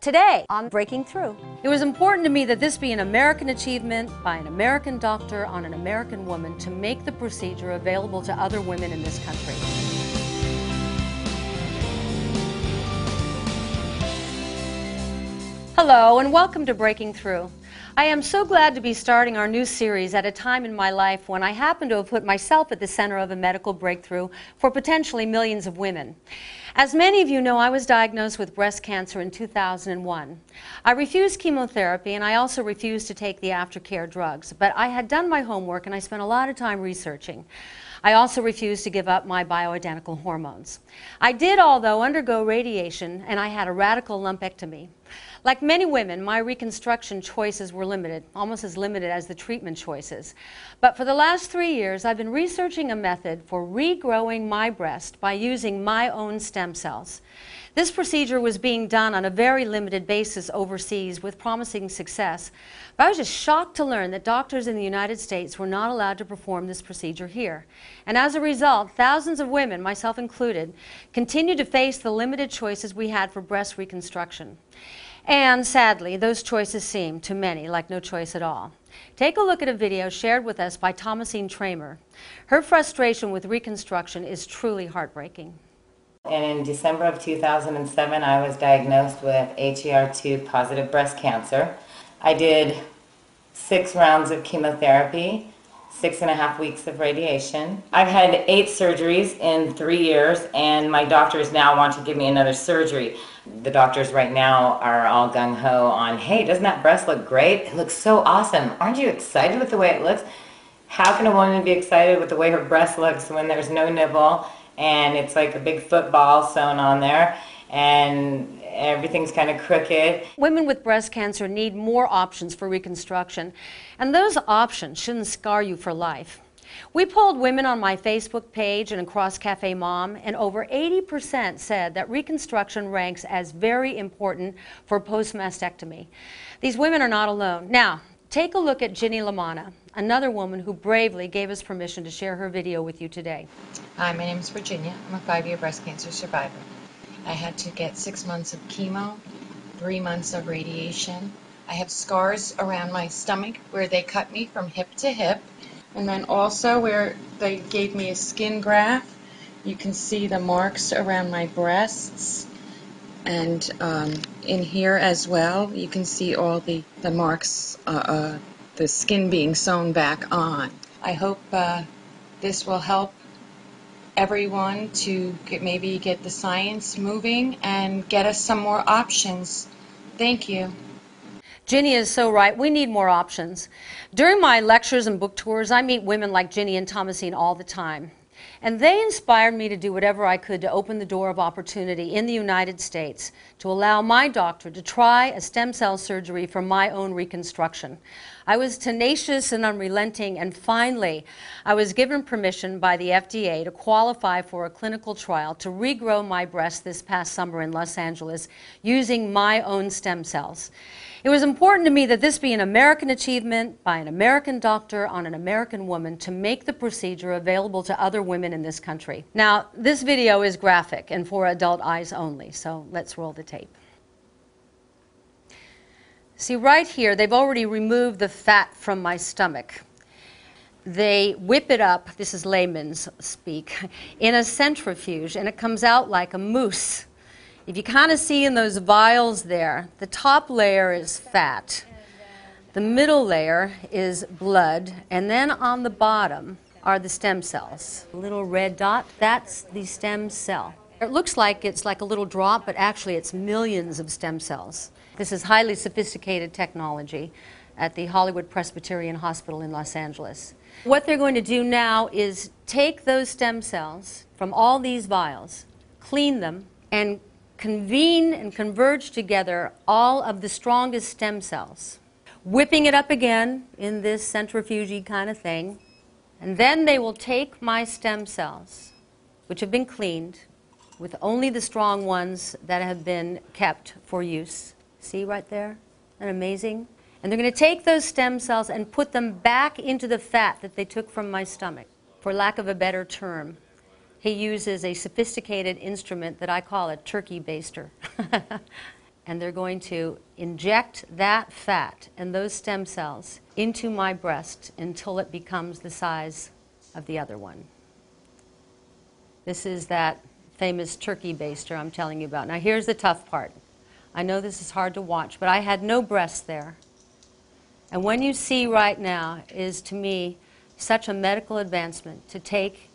Today on Breaking Through. It was important to me that this be an American achievement by an American doctor on an American woman to make the procedure available to other women in this country. Hello and welcome to Breaking Through. I am so glad to be starting our new series at a time in my life when I happen to have put myself at the center of a medical breakthrough for potentially millions of women. As many of you know, I was diagnosed with breast cancer in 2001. I refused chemotherapy and I also refused to take the aftercare drugs, but I had done my homework and I spent a lot of time researching. I also refused to give up my bioidentical hormones. I did, although, undergo radiation and I had a radical lumpectomy. Like many women, my reconstruction choices were limited, almost as limited as the treatment choices. But for the last 3 years, I've been researching a method for regrowing my breast by using my own stem cells. This procedure was being done on a very limited basis overseas with promising success. But I was just shocked to learn that doctors in the United States were not allowed to perform this procedure here. And as a result, thousands of women, myself included, continued to face the limited choices we had for breast reconstruction. And sadly, those choices seem, to many, like no choice at all. Take a look at a video shared with us by Thomasine Tramer. Her frustration with reconstruction is truly heartbreaking. And in December of 2007, I was diagnosed with HER2 positive breast cancer. I did 6 rounds of chemotherapy, 6.5 weeks of radiation. I've had 8 surgeries in 3 years, and my doctors now want to give me another surgery. The doctors right now are all gung-ho on, hey, doesn't that breast look great? It looks so awesome. Aren't you excited with the way it looks? How can a woman be excited with the way her breast looks when there's no nipple and it's like a big football sewn on there and everything's kind of crooked? Women with breast cancer need more options for reconstruction, and those options shouldn't scar you for life. We polled women on my Facebook page and across Cafe Mom, and over 80% said that reconstruction ranks as very important for post-mastectomy. These women are not alone. Now, take a look at Ginny Lamanna, another woman who bravely gave us permission to share her video with you today. Hi, my name is Virginia. I'm a 5-year breast cancer survivor. I had to get 6 months of chemo, 3 months of radiation. I have scars around my stomach where they cut me from hip to hip. And then also where they gave me a skin graft, you can see the marks around my breasts. And in here as well, you can see all the marks, the skin being sewn back on. I hope this will help everyone to maybe get the science moving and get us some more options. Thank you. Ginny is so right. We need more options. During my lectures and book tours, I meet women like Ginny and Thomasine all the time. And they inspired me to do whatever I could to open the door of opportunity in the United States to allow my doctor to try a stem cell surgery for my own reconstruction. I was tenacious and unrelenting, and finally, I was given permission by the FDA to qualify for a clinical trial to regrow my breast this past summer in Los Angeles using my own stem cells. It was important to me that this be an American achievement by an American doctor on an American woman to make the procedure available to other women in this country. Now, this video is graphic and for adult eyes only, so let's roll the tape. See, right here, they've already removed the fat from my stomach. They whip it up, this is layman's speak, in a centrifuge, and it comes out like a mousse. If you kind of see in those vials there, the top layer is fat, the middle layer is blood, and then on the bottom are the stem cells. The little red dot, that's the stem cell. It looks like it's like a little drop, but actually it's millions of stem cells. This is highly sophisticated technology at the Hollywood Presbyterian Hospital in Los Angeles. What they're going to do now is take those stem cells from all these vials, clean them, and convene and converge together all of the strongest stem cells, whipping it up again in this centrifuge kind of thing, and then they will take my stem cells, which have been cleaned, with only the strong ones that have been kept for use. See right there? Isn't that amazing? And they're going to take those stem cells and put them back into the fat that they took from my stomach, for lack of a better term. He uses a sophisticated instrument that I call a turkey baster. and they're going to inject that fat and those stem cells into my breast until it becomes the size of the other one. This is that famous turkey baster I'm telling you about. Now here's the tough part. I know this is hard to watch, but I had no breasts there. And what you see right now is, to me, such a medical advancement to take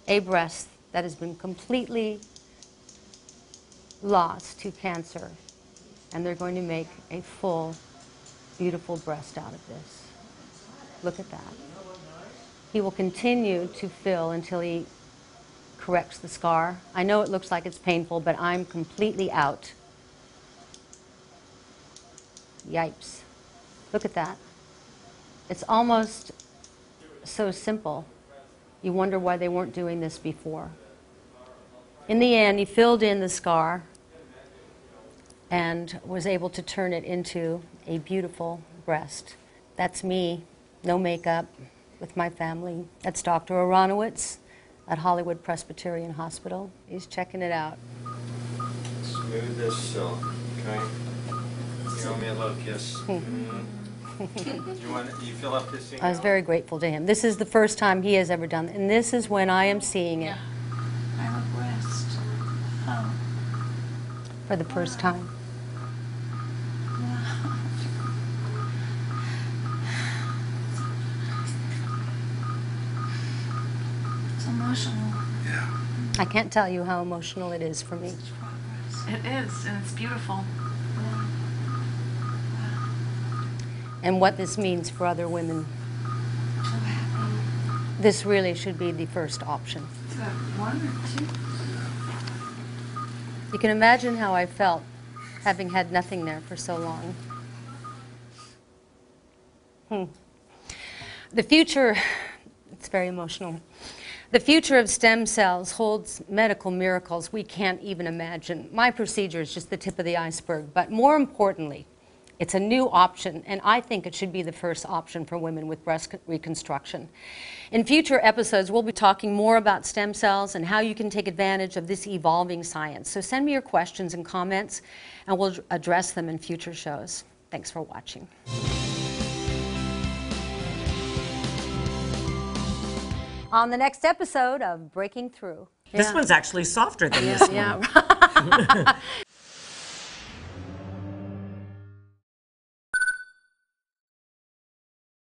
a breast that has been completely lost to cancer, and they're going to make a full, beautiful breast out of this. Look at that. He will continue to fill until he corrects the scar. I know it looks like it's painful, but I'm completely out. Yipes. Look at that. It's almost so simple. You wonder why they weren't doing this before. In the end, he filled in the scar and was able to turn it into a beautiful breast. That's me, no makeup, with my family. That's Dr. Aronowitz at Hollywood Presbyterian Hospital. He's checking it out. Smooth as silk, okay? You owe me a little kiss. You feel up kissing? I was very grateful to him. This is the first time he has ever done it, and this is when I am seeing it. I have a breast. Oh. For the first time. It's emotional. Yeah. I can't tell you how emotional it is for me. It's progress. It is, and it's beautiful. Yeah. And what this means for other women. So happy. This really should be the first option. Is that one or two? You can imagine how I felt having had nothing there for so long. The future, it's very emotional. The future of stem cells holds medical miracles we can't even imagine. My procedure is just the tip of the iceberg, but more importantly, it's a new option, and I think it should be the first option for women with breast reconstruction. In future episodes, we'll be talking more about stem cells and how you can take advantage of this evolving science. So send me your questions and comments, and we'll address them in future shows. Thanks for watching. On the next episode of Breaking Through. This one's actually softer than this one. Yeah.